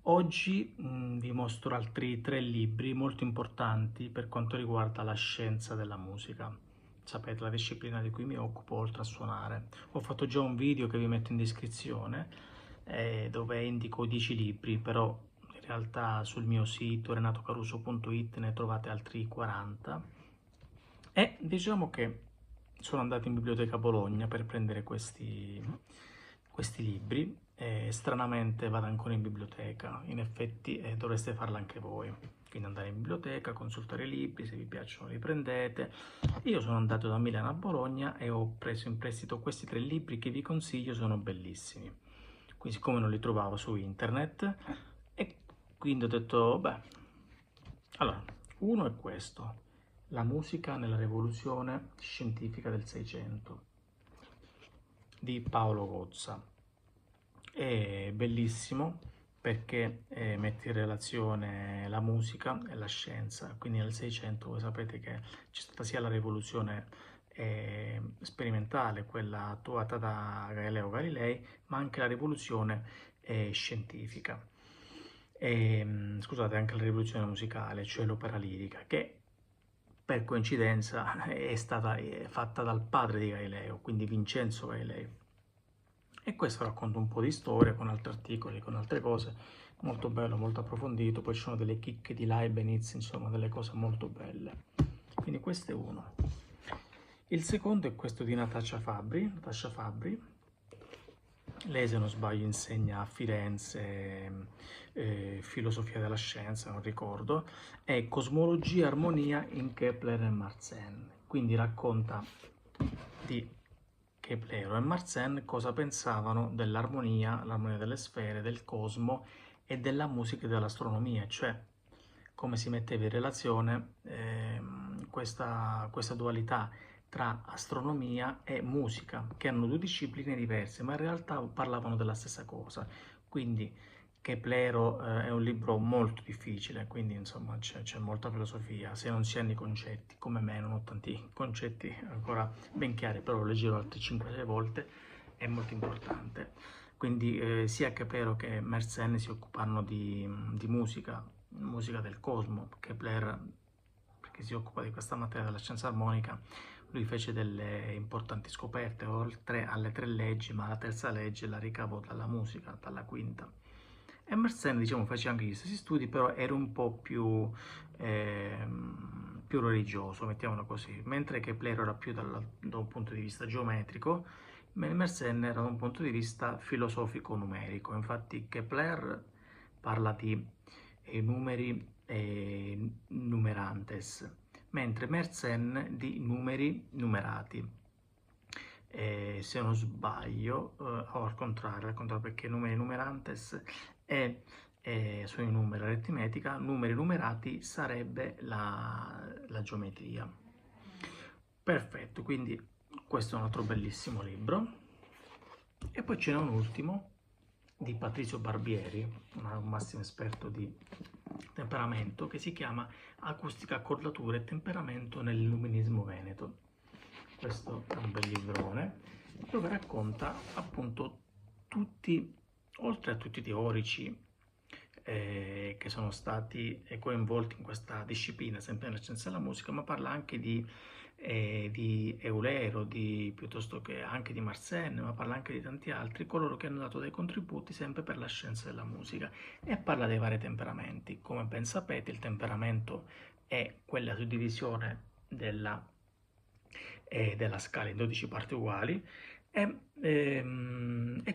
Oggi vi mostro altri 3 libri molto importanti per quanto riguarda la scienza della musica. Sapete, la disciplina di cui mi occupo oltre a suonare. Ho fatto già un video che vi metto in descrizione dove indico 10 libri, però in realtà sul mio sito renatocaruso.it ne trovate altri 40. E diciamo che sono andato in biblioteca a Bologna per prendere questi libri e stranamente vado ancora in biblioteca. In effetti dovreste farlo anche voi. Quindi andare in biblioteca, consultare i libri, se vi piacciono li prendete. Io sono andato da Milano a Bologna e ho preso in prestito questi 3 libri che vi consiglio, sono bellissimi. Quindi siccome non li trovavo su internet e quindi ho detto, beh, allora, uno è questo. La musica nella rivoluzione scientifica del Seicento di Paolo Gozza. È bellissimo perché mette in relazione la musica e la scienza. Quindi nel Seicento voi sapete che c'è stata sia la rivoluzione sperimentale, quella attuata da Galileo Galilei, ma anche la rivoluzione scientifica. Scusate, anche la rivoluzione musicale, cioè l'opera lirica, che per coincidenza è stata fatta dal padre di Galileo, quindi Vincenzo Galilei. E questo racconta un po' di storia con altri articoli, con altre cose, molto bello, molto approfondito, poi ci sono delle chicche di Leibniz, insomma delle cose molto belle. Quindi questo è uno. Il secondo è questo di Natascia Fabbri. Lei, se non sbaglio, insegna a Firenze filosofia della scienza, non ricordo, e cosmologia e armonia in Kepler e Mersenne. Quindi racconta di Kepler e Mersenne cosa pensavano dell'armonia, l'armonia delle sfere, del cosmo e della musica e dell'astronomia, cioè come si metteva in relazione questa dualità tra astronomia e musica, che hanno 2 discipline diverse, ma in realtà parlavano della stessa cosa. Quindi Keplero è un libro molto difficile, quindi insomma c'è molta filosofia, se non si hanno i concetti, come me non ho tanti concetti ancora ben chiari, però lo leggerò altre 5-6 volte, è molto importante. Quindi sia Keplero che Mersenne si occupano di musica del cosmo. Kepler, perché si occupa di questa materia della scienza armonica, lui fece delle importanti scoperte, oltre alle 3 leggi, ma la terza legge la ricavò dalla musica, dalla quinta. Emerson, diciamo, faceva anche gli stessi studi, però era un po' più religioso, mettiamolo così, mentre Kepler era più da un punto di vista geometrico, Emerson era da un punto di vista filosofico-numerico. Infatti Kepler parla di numeri numerantes, mentre Mersenne di numeri numerati. Se non sbaglio, o al contrario, perché numeri numerantes sono i numeri, aritmetica, numeri numerati sarebbe la geometria. Perfetto, quindi questo è un altro bellissimo libro. E poi ce n'è un ultimo di Patrizio Barbieri, un massimo esperto di temperamento, che si chiama Acustica, accordatura e temperamento nell'illuminismo veneto. Questo è un bel librone dove racconta appunto tutti, oltre a tutti i teorici che sono stati coinvolti in questa disciplina, sempre nella scienza della musica, ma parla anche di Eulero, piuttosto che anche di Mersenne, ma parla anche di tanti altri, coloro che hanno dato dei contributi sempre per la scienza della musica, e parla dei vari temperamenti. Come ben sapete, il temperamento è quella suddivisione della scala in 12 parti uguali e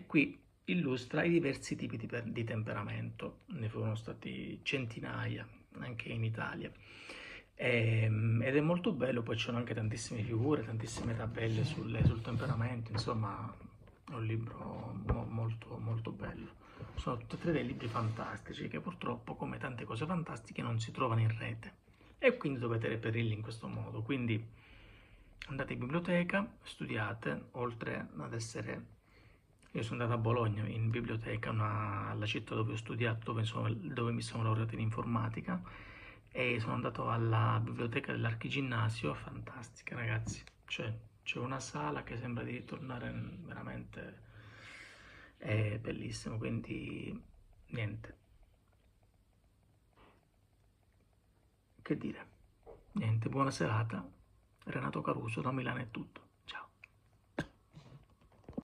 qui illustra i diversi tipi di temperamento. Ne furono stati centinaia anche in Italia. Ed è molto bello, poi ci sono anche tantissime figure, tantissime tabelle sul temperamento, insomma è un libro molto, molto bello. Sono tutti e 3 dei libri fantastici che purtroppo, come tante cose fantastiche, non si trovano in rete e quindi dovete reperirli in questo modo. Quindi andate in biblioteca, studiate, oltre ad essere... Io sono andato a Bologna in biblioteca, la città dove ho studiato, dove mi sono laureato in informatica, e sono andato alla biblioteca dell'Archiginnasio, fantastica ragazzi, c'è una sala che sembra di ritornare veramente, è bellissimo, quindi niente, Che dire? Niente, buona serata. Renato Caruso da Milano è tutto.